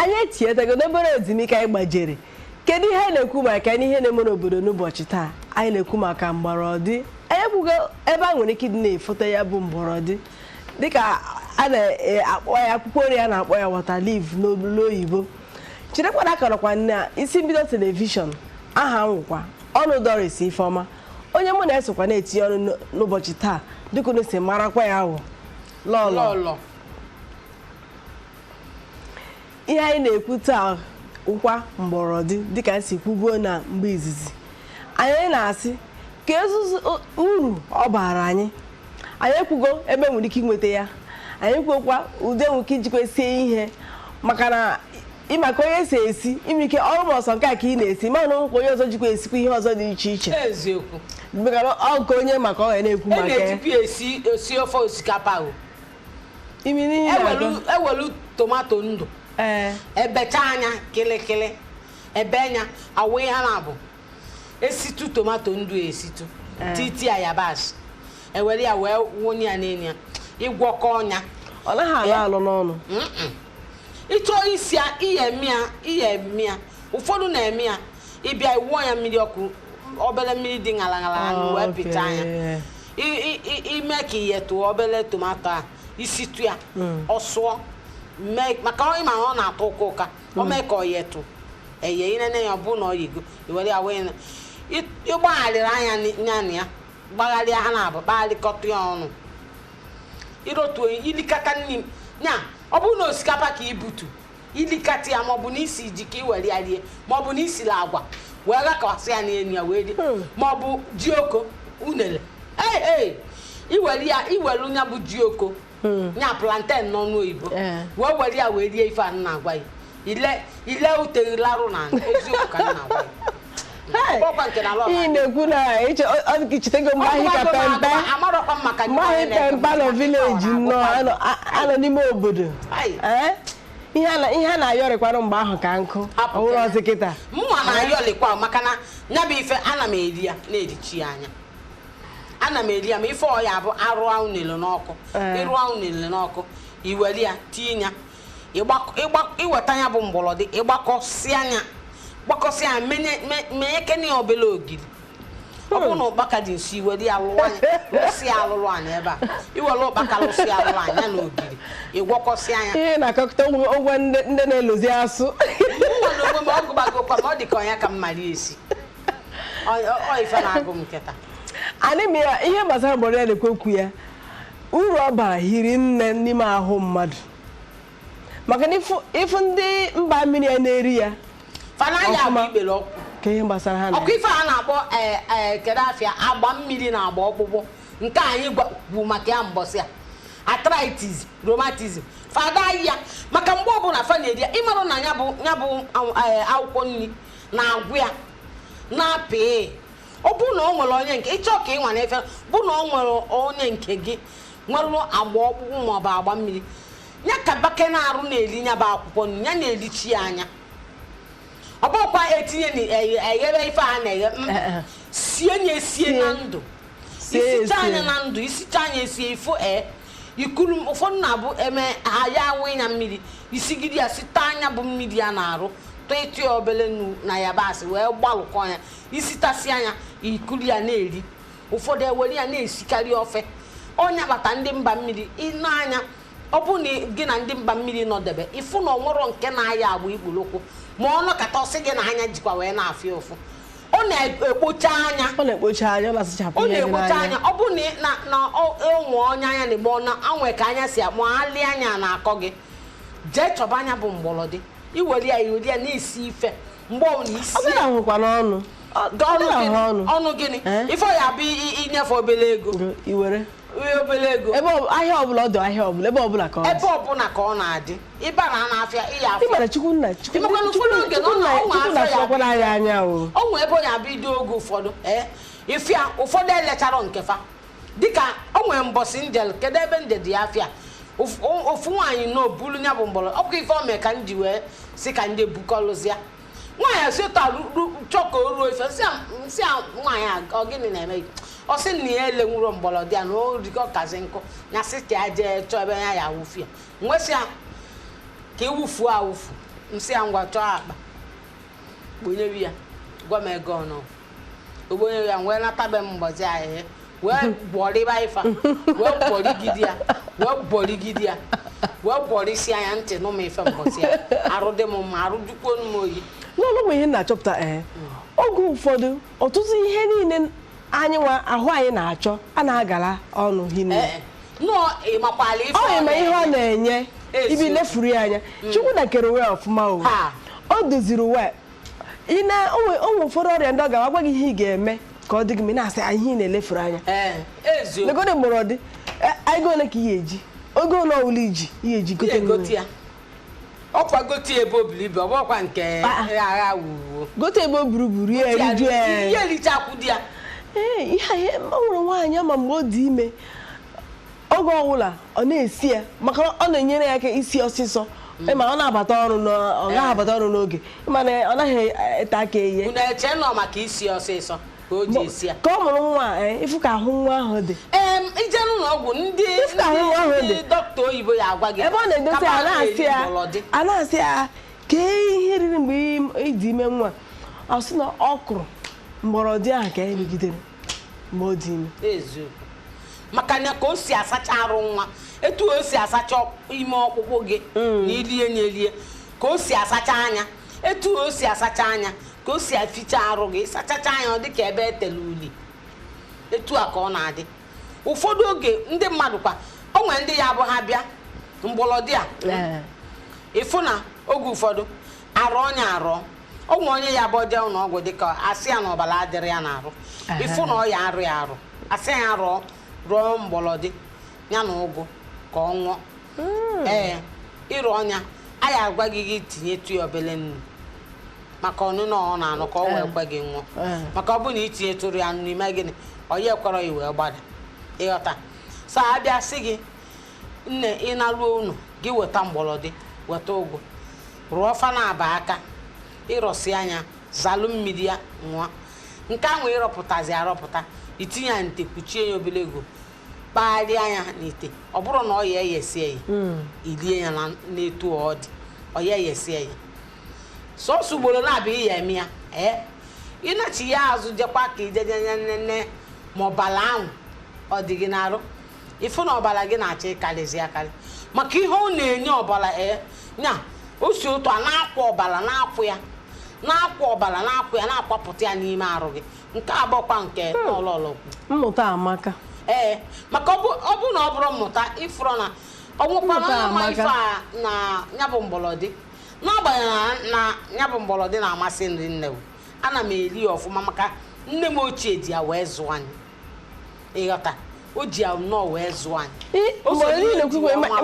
anyị etinyetago n'obere ezumike anyị gbajere. Kedu ihe anyị na-ekwu maka ihe na-eme n'obodo n'ụbọchị taa? Anyị na-ekwu maka mgbọrọdị. Anyị ekwugo ebe a nwere ike ịdị na-efoto ya bụ mgbọrọdị dịka a na-akpọ ya akwụkwọ nri a na-akpọ ya water leaf n'olu oyibo. Chirekwana akọrọkwa na isi mbido telivishọn aha nwụkwa ọnụ Doris Ifeoma, onye mụ na-esokwa na-etinye ọnụ n'ụbọchị taa dịka unu si marakwa ya ahụ lọlọ. Ihe anyị na-ekwu taa ụkwa mgbọrọdị dịka nsi kwubuo na mgbe izizi. Anyị na-asị ka ezuzu uru ọ bara anyị. Anyị ekwugo ebe nwere ike inweta ya. Anyị kwukwa ụdị enwe ike ijikwa sie ihe maka na ịmaka onye si esi ime ike ọrụ ọsọ nke a ka ị na-esi mana nkwa onye ọzọ jikwa esikwa ihe ọzọ dị iche iche. Eziokwu. Maka ọgụ onye maka ọ na-ekwu maka na-ejipi esi ofe osikapa ahụ. Imi n'ihe ewelu tomato ndụ. Ebecha anya kịlịkịlị. Ebenya awụ ihe na-abụ. Esitu tomato ndụ esitu. Titi ayabasị. Ewere ya wee wụnye ya n'enyi ya. Ịgwọkọ ọnya. Ọ naghị ala alụ n'ọnụ. Ịchọ isi ya ihe mịa ụfọdụ na-eme ya ịbịa iwụọ ya mmiri ọkụ obere mmiri dị ṅala wee pịta anya ime ka iyetu obere tomato a isi tụ ya ọsụọ maka ịma ọ na-atọ ụka o mee ka ọ yetu eye inene ya ọ bụ na ọ yigo iwere ya wee ịgbagharịrị anya na ya gbagharịa ha na-abụ kparịkọta ya ọnụ irotu ilikata nri nya ọ bụ na osikapa ka ibutu ilikata ya maọbụ na isi ji ka iwere ya rie maọbụ na isi la agwa wee gakọsị ya n'elu ya wee rie maọbụ jioko unele iwere ya bụ jioko nya plantain n'ọnụ oyibo wee were ya wee rie ife a na-agwa ya ile uterilarụ na eziokwu ka m na-agwa ya. Ihe na-ekwu na ichitego mgbe pempa na vileji nnọọ anọ n'ime obodo. Ihe a na-ayọrịkwanụ mgbe ahụ ka nkụ ọhụrụ ọzọ kịta. Mụnwa na-ayọrịkwa maka na ya bụ ife ana m eri ya na-erichi anya. Ana m eri ya ma ife ọya bụ arụ ahụ nele n'ọkụ. Ịrụ ahụ nele n'ọkụ iwere ya tinye ya iweta ya bụ mgbọrọdị ịgbakọsị anya menye kene obele ogiri. Ọ bụ na ụkpaka dị nso iwere ya lụsị alụlụ anya ebe a iwere ụkpaka lụsị alụlụ anya na ogiri ịgwọkọsị anya. Ihe na-akọkọta ụgwọ ndị na-elozi asụ. Mụnwa na onwe m ọ gụbagokwa ma ọ dị ka ọnya ka mmadụ esi ọ ife na-agụ m nkịta. Anyị mịa ihe gbasara mgbọrọ ya na-ekwu okwu ya uru ọ bara hiri nne n'ime ahụ mmadụ maka na ịfụ ndị mba mmiri ya na-eri ya fananya bụ ikpere ọkụ ka ihe gbasara ha ọkụ ife a na-akpọ kedu afịa agba mmiri na agba ọkpụkpụ nke anyị bụ maka ya mbọsị a arthritis rheumatism fada ya maka mgbe ọbụla fa na-eri ya ịmarụ na ya bụ akwụkwọ nri na-agwụ ya na-apị ọ bụ na o nwere onye nke ịchọ ka ị nwa na-efe bụ na o nwere onye nke gị nwere agba ọkpụkpụ maọbụ agba mmiri ya ka bake na-arụ na-eri ya bụ akwụkwọ nri ya na-erichi ya anya ọ bụkwa etinye eghere ife a na-eghe sie na ndụ isicha anya na ndụ isicha anya esie ifo ikuru ụfọdụ na-abụ eme ha ya awụ ịnya mmiri isigide ya site anya bụ mmiri ya na-arụ tụịtụ ya obele na yabasị wee gbalụkọ ya isitasị anya ikuru ya na-eri ụfọdụ ewere ya na-esikarị ofe ọnya bata ndị mba mmiri ịnanya ọ bụ na gị na ndị mba mmiri nọdebe ịfụ na ọnwụrọ nke na-aya agba ikpolokwu ma ọ nọkata ọsị gị na anya jikwa wee na-afịa ụfụ ọ na-ekpocha anya ọ bụ na ụmụ onye anya na-egbe ọna anwe ka anya si akpọ alị anya na-akọ gị jee chọba anya bụ mgbọrọdị iwere ya na-esi ife mgbe ọbụla isi ọnụ gịnị ife ya bụ inyefe obele ego iwere obele ego ebe ahịa ọbụla ọ dị ahịa ọbụla ebe ọbụla ka ọ na-adị ịba na-afịa ịya afịa ịmara Chukwunna anya o nwe ebe onye abụ ido oge ụfọdụ ịfịa ụfọdụ elechara nkefa dịka o nwere mbọsị njel kedu ebe nje dị ya afịa ofu nwaanyị na obulu nya bụ mgbọrọ ọkụ ife o mee ka ndị wee si ka ndị bukọlụzia nwaanyị sịta chọka o ruo ife nsị nwaanyị ọ gịnị na-eme ọ sị na ya elenwuro mgbọrọdị ya na o rikọ kazi nkụ ya sị ka ya jee chọọ ebe ya awụfu ya nwesị ya ka ewufuo awụfu nsị ya ngwa chọọ akpa kponyewe ya gwa m ego ọnụ ogbonye ya wee natabe m mbọzi ahịhịa wee gbọrịba ifa wee gbọrịgide ya wee gbọrịgide ya wee gbọrịsị anya ntị nụ m ife mbọzi ya arụ dị m mma arụ dịkwuo m oyi n'ọlụgwụ ihe na-achọpụta oge ụfọdụ ọtụtụ ihe niile anyị nwa ahụ anyị na-achọ a na-agala ọnụ hinne nọọ ịmakwala ife ọ ma ihe ọ na-enye ibi lefuru ya anya Chukwu na kere uwe ọfụma o doziri uwe onwe ụfọdụ ọrịa ndị ọ ga agwa gị ihe ị ga-eme ka ọ dị gị na-asị ihe ị na-elefuru anya legode mgbọrọ dị ego ole ka ihe eji oge ole ọwụla iji ihe eji gote ya ọkwa gote ebe obilibi ọ bụkwa nke agha wuwo gote ebe o buru buru ya eriju ihe erichakwu di ya ihe ọ nwere nwaanyị ama mgbe ọ dị ime oge ọbụla ọ na-esi ya maka ọ na-enyere ya aka isi ọsịsọ ma ọ na-abata ọrụ ọ gaghị abata ọrụ n'oge mana ọ naghị ete aka ihe unu eche nọ maka isi ọsịsọ ka o ji esi ya ka ọ mụrụ nwa ịfụ ka ahụ nwa ahụ dị ije n'ụlọ ọgwụ ndị dọkịta oyibo ya agwa gị ebe ọ na-edote a na-asị ya kee ihe riri mgbe ịdị ime nwa ọ sị na ọ kụrụ mgbọrọdị ahụ ka ya megidere mgbe ọ dị ime eziokwu maka na ka o si asacha arụ nwa etu o si asacha ime ọkpụkpụ gị na ilie na elie ka o si asacha anya etu o si asacha anya ka o si aficha arụ gị sachacha anya ọ dị ka ebe etele uli etu a ka ọ na-adị ụfọdụ oge ndị mmadụ kwa o nwere ndị ya bụ ha bịa mgbọlọdị a ịfụ na oge ụfọdụ arụ onye arọ o nwere onye ya bụ ọjọọ ụlọ ọgwụ dịka asị ya na ọbara adịrị ya n'arụ ịfụ na ọ ya arụ ya arụ asị ya rụọ mgbọlọdị ya na ụgụ ka ọ ṅụọ ịrụ ọnya a ya agwa gị tinyetu ya obele nnu maka ọnụnọ ọ na-anụ ka ọ wee kwe gị ṅụọ maka ọ bụ na itinyetụrụ ya nnu ime gịnị ọ ya ekwere ya wee gbada ịghọta so abịa sị gị nne ị na-alụọ unu gị weta mgbọlọdị weta ụgụ rụọ fa na-aba aka ịrọsi anya zalụ mmiri ya ṅụọ nke ahụ ịrọpụtazi arọpụta itinye ya nte kpuchie ya obele ego kpagharịa anya n'ite ọ bụrụ na ọ ya eyesie ya ilie ya n'etu ọ dị ọ ya eyesie ya sọsọ ugboro na-abịa iya eme ya ịnachi ya azụ jekwa ka ijejenene ma ọbala ahụ ọ dị gị n'arụ ịfụ na ọbala gị na-achọ ịkarịzi akarị maka ihe ọ na-enye ọbala nya o si otu a na-akwụ ọbala na-akwụ ya na-akwụ ọbala na-akwụ ya na-akwapụta ya n'ime arụ gị nke abụọkwa nke ọlọlọkwu mmụta amaka maka ọ bụ na ọ bụrụ mmụta ịfụrụ na ọnwụkwana ama ife a na nyabụ mgbọlọdị n'agbanyeghị na nyabụ mgbọlọdị na-amasị nri nne ana m eri ya ọfụma maka nne m ochie ji ya wee zụọ anyị ịghọta o ji ya nnọọ wee zụọ anyị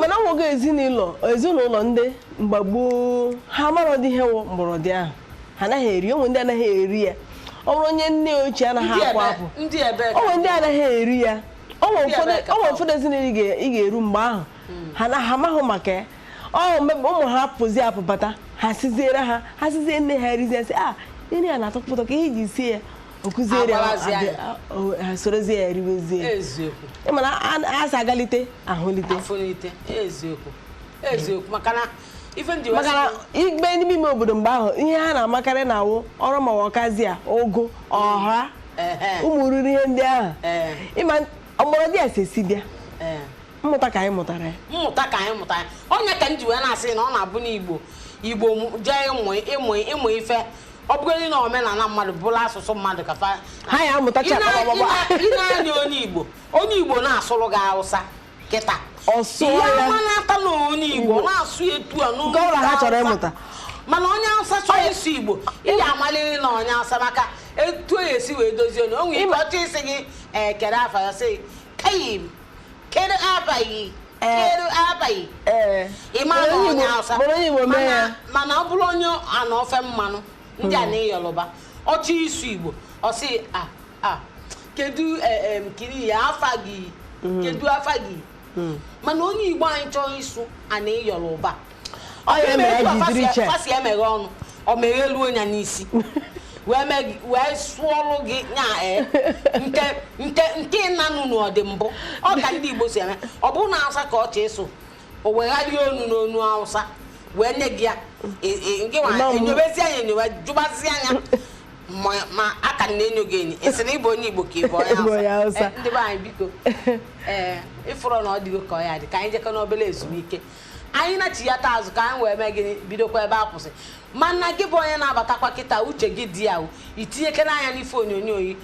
mana nwoke ezinụlọ ndị mgbe gboo ha marọdị ihe wụ mgbọrọdị ahụ ha anaghị eri onwe ndị anaghị eri ya ọ bụrụ onye nne ochie anaghị apụ apụ onwe ndị anaghị eri ya onwe ụfọdụ ezinụlọ ị ga-eru mgbe ahụ ha amaghị maka ya ụmụ ha pụzi apụbata ha sizie nne ha erizie sị nne ya na-atọ ụtọ ka ihe ji sie ya okuziere ha sorozie ya eriwezie mana asa agalite ahụlite eziokwu maka na igbe n'ime ime obodo mgbe ahụ ihe ha na-amakarị na awụ ọrụ ma ọkazi a ụgụ ọha ụmụ riri ihe ndị ahụ ịma mgbọrọdị a sesi bịa mmụta ka anyị mụtara ya onye ka m ji wee na-asị na ọ na-abụ n'Igbo jee ịmụ ife ọ bụgodị na omenala mmadụ bụrụ asụsụ mmadụ ka ha ya amụtacha ị na-anya onye Igbo na-asụrụ gị Hausa kịta ya manata na onye Igbo na-asụ etu a n'ụlọ ha chọrọ ịmụta mana onye Hausa chọrọ ịsụ Igbo ị ga-amaliri na onye Hausa maka etu ya esi wee dozie onye o nwere ike ọchọ isi gị kedu afa ya sị kayim kedu abaghị ịma na onye Hausa mana ọ bụrụ onye ana ofe mmanụ ndị a na Yoruba ọchọ isu Igbo ọ sị kedu Kirie afa gị kedu afa gị mana onye Igbo anyị chọrọ isu ana Yoruba fasi emeghe ọnụ ọ meghelu onye n'isi wee sụọlụ gị nya nke nanụ n'ọdị mbụ ọ ka ndị Igbo si eme ọ bụrụ na Hausa ka ọ chọ ịsụ o wegharịa onu n'onu Hausa wee nye gị ya nke nwa enyobezi anya enyoba jụbazi anya ma aka na-enyo gị enyi esi na ịbụ onye Igbo ka ịbụ onye Hausa ndị be anyị biko ịfụrụ na ọ dịgo ka ọ ya dị ka anyị jekọ n'obere ezumike anyị na-achịghata azụ ka anyị wee mee gịnị bidokwa ebe a kwụsị mana gị bụ onye na-abatakwa kịta uche gị dị ya itinyekere anya n'ife onyonyo yi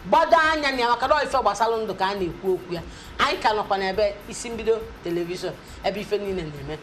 gbado anya na ya maka na ife gbasara ndụ ka a na-ekwu okwu ya anyị ka nọkwa n'ebe isi mbido telivishọn ebe ife niile na-eme